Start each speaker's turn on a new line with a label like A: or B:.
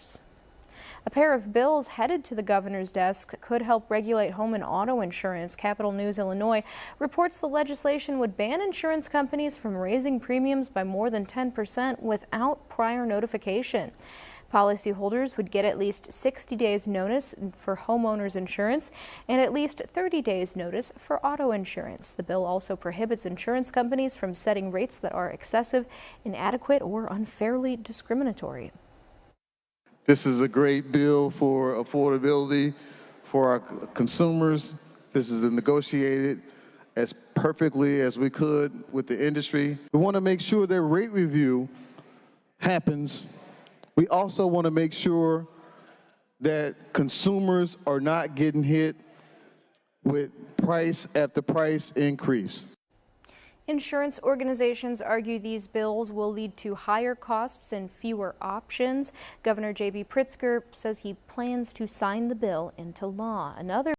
A: homeowners. A pair of bills headed to the governor's desk could help regulate home and auto insurance. Capital News Illinois reports the legislation would ban insurance companies from raising premiums by more than 10% without prior notification. Policyholders would get at least 60 days notice for homeowners insurance and at least 30 days notice for auto insurance. The bill also prohibits insurance companies from setting rates that are excessive, inadequate, or unfairly discriminatory.
B: This is a great bill for affordability for our consumers. This is negotiated as perfectly as we could with the industry. We want to make sure that rate review happens. We also want to make sure that consumers are not getting hit with price after price increase.
A: Insurance organizations argue these bills will lead to higher costs and fewer options. Governor J.B. Pritzker says he plans to sign the bill into law. Another